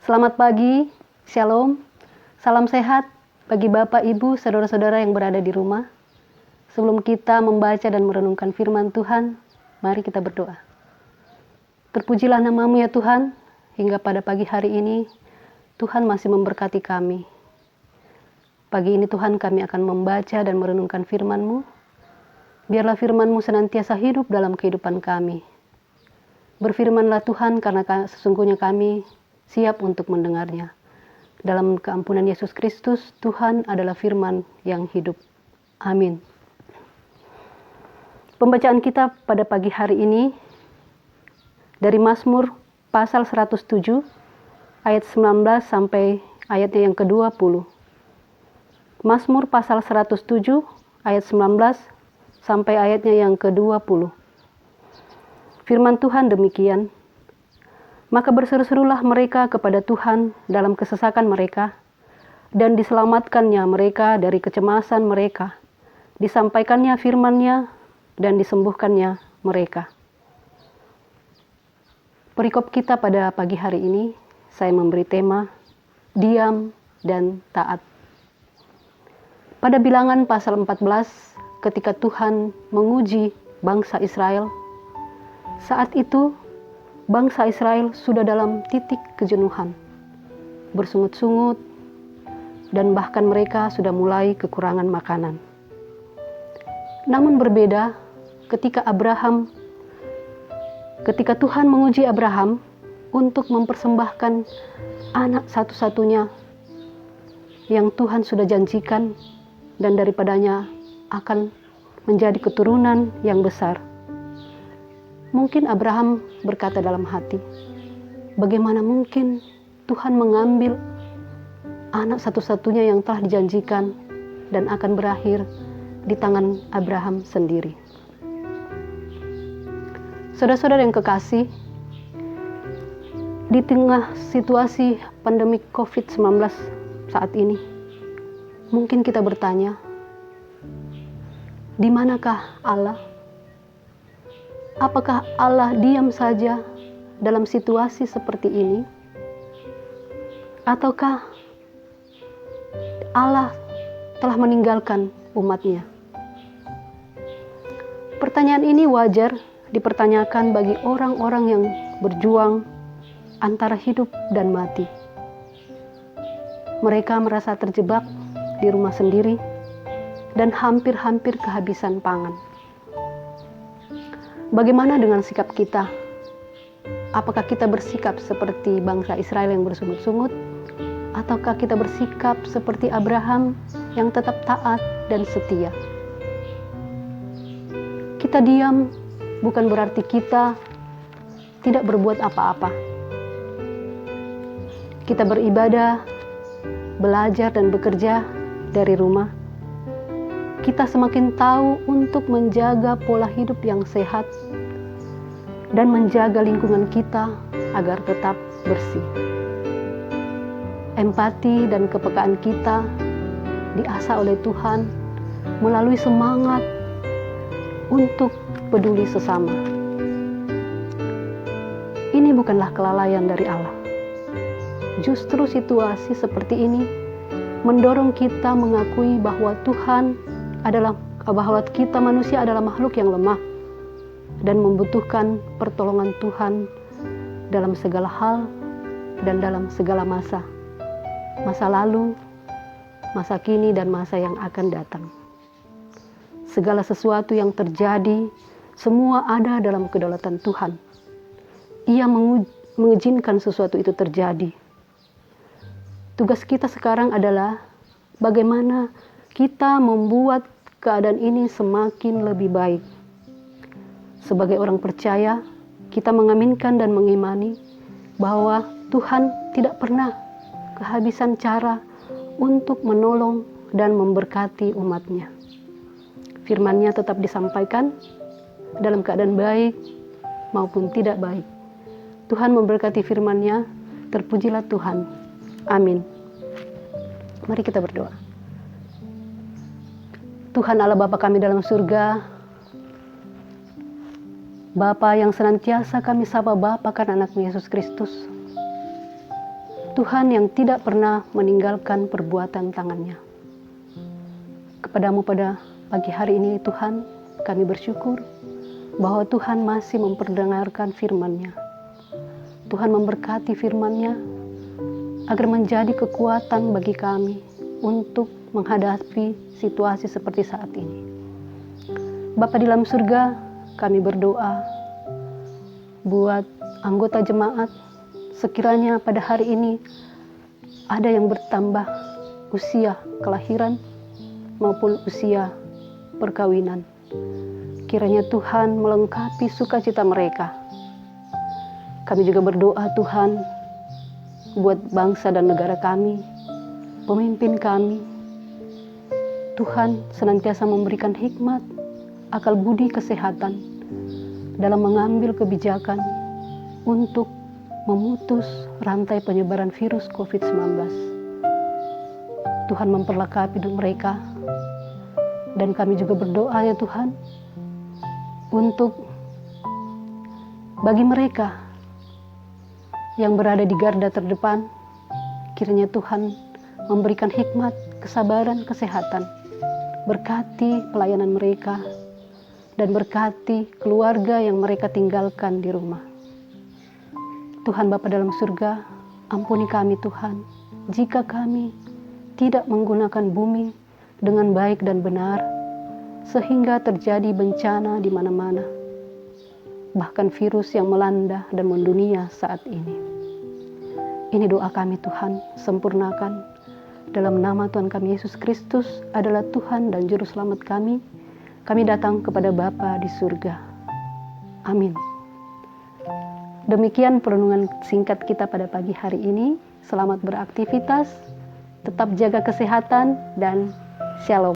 Selamat pagi, Shalom, salam sehat bagi Bapak, Ibu, saudara-saudara yang berada di rumah. Sebelum kita membaca dan merenungkan firman Tuhan, mari kita berdoa. Terpujilah nama-Mu ya Tuhan, hingga pada pagi hari ini Tuhan masih memberkati kami. Pagi ini Tuhan kami akan membaca dan merenungkan firman-Mu. Biarlah firman-Mu senantiasa hidup dalam kehidupan kami. Berfirmanlah Tuhan, karena sesungguhnya kami siap untuk mendengarnya. Dalam keampunan Yesus Kristus, Tuhan adalah firman yang hidup. Amin. Pembacaan kita pada pagi hari ini dari Mazmur pasal 107 ayat 19 sampai ayatnya yang ke-20. Mazmur pasal 107 ayat 19 sampai ayatnya yang ke-20. Firman Tuhan demikian, maka berseru-serulah mereka kepada Tuhan dalam kesesakan mereka, dan diselamatkannya mereka dari kecemasan mereka. Disampaikannya firman-Nya, dan disembuhkannya mereka. Perikop kita pada pagi hari ini, saya memberi tema, diam dan taat. Pada Bilangan pasal 14, ketika Tuhan menguji bangsa Israel, saat itu bangsa Israel sudah dalam titik kejenuhan, bersungut-sungut, dan bahkan mereka sudah mulai kekurangan makanan. Namun berbeda ketika Tuhan menguji Abraham untuk mempersembahkan anak satu-satunya yang Tuhan sudah janjikan dan daripadanya akan menjadi keturunan yang besar. Mungkin Abraham berkata dalam hati, bagaimana mungkin Tuhan mengambil anak satu-satunya yang telah dijanjikan dan akan berakhir di tangan Abraham sendiri. Saudara-saudara yang kekasih, di tengah situasi pandemi COVID-19 saat ini, mungkin kita bertanya, di manakah Allah? Apakah Allah diam saja dalam situasi seperti ini? Ataukah Allah telah meninggalkan umat-Nya? Pertanyaan ini wajar dipertanyakan bagi orang-orang yang berjuang antara hidup dan mati. Mereka merasa terjebak di rumah sendiri dan hampir-hampir kehabisan pangan. Bagaimana dengan sikap kita? Apakah kita bersikap seperti bangsa Israel yang bersungut-sungut? Ataukah kita bersikap seperti Abraham yang tetap taat dan setia? Kita diam bukan berarti kita tidak berbuat apa-apa. Kita beribadah, belajar dan bekerja dari rumah. Kita semakin tahu untuk menjaga pola hidup yang sehat dan menjaga lingkungan kita agar tetap bersih. Empati dan kepekaan kita diasah oleh Tuhan melalui semangat untuk peduli sesama. Ini bukanlah kelalaian dari Allah. Justru situasi seperti ini mendorong kita mengakui bahwa bahwa kita manusia adalah makhluk yang lemah dan membutuhkan pertolongan Tuhan dalam segala hal dan dalam segala masa lalu, masa kini, dan masa yang akan datang. Segala sesuatu yang terjadi, semua ada dalam kedaulatan Tuhan. Ia mengizinkan sesuatu itu terjadi. Tugas kita sekarang adalah bagaimana kita membuat keadaan ini semakin lebih baik. Sebagai orang percaya, kita mengaminkan dan mengimani bahwa Tuhan tidak pernah kehabisan cara untuk menolong dan memberkati umat-Nya. Firman-Nya tetap disampaikan dalam keadaan baik maupun tidak baik. Tuhan memberkati firman-Nya, terpujilah Tuhan. Amin. Mari kita berdoa. Tuhan Allah Bapa kami dalam surga, Bapa yang senantiasa kami sapa Bapa karena anak-Mu Yesus Kristus. Tuhan yang tidak pernah meninggalkan perbuatan tangannya. Kepadamu pada pagi hari ini Tuhan, kami bersyukur bahwa Tuhan masih memperdengarkan firman-Nya. Tuhan memberkati firman-Nya agar menjadi kekuatan bagi kami untuk menghadapi situasi seperti saat ini. Bapa di dalam surga, kami berdoa buat anggota jemaat, sekiranya pada hari ini ada yang bertambah usia kelahiran maupun usia perkawinan. Kiranya Tuhan melengkapi sukacita mereka. Kami juga berdoa Tuhan buat bangsa dan negara kami, pemimpin kami. Tuhan senantiasa memberikan hikmat, akal budi, kesehatan dalam mengambil kebijakan untuk memutus rantai penyebaran virus COVID-19. Tuhan memperlengkapi mereka, dan kami juga berdoa ya Tuhan untuk bagi mereka yang berada di garda terdepan, kiranya Tuhan memberikan hikmat, kesabaran, kesehatan, berkati pelayanan mereka, dan berkati keluarga yang mereka tinggalkan di rumah. Tuhan Bapa dalam surga, ampuni kami Tuhan, jika kami tidak menggunakan bumi dengan baik dan benar, sehingga terjadi bencana di mana-mana, bahkan virus yang melanda dan mendunia saat ini. Ini doa kami Tuhan, sempurnakan. Dalam nama Tuhan kami Yesus Kristus adalah Tuhan dan Juru Selamat kami. Kami datang kepada Bapa di surga. Amin. Demikian perenungan singkat kita pada pagi hari ini. Selamat beraktivitas, tetap jaga kesehatan, dan shalom.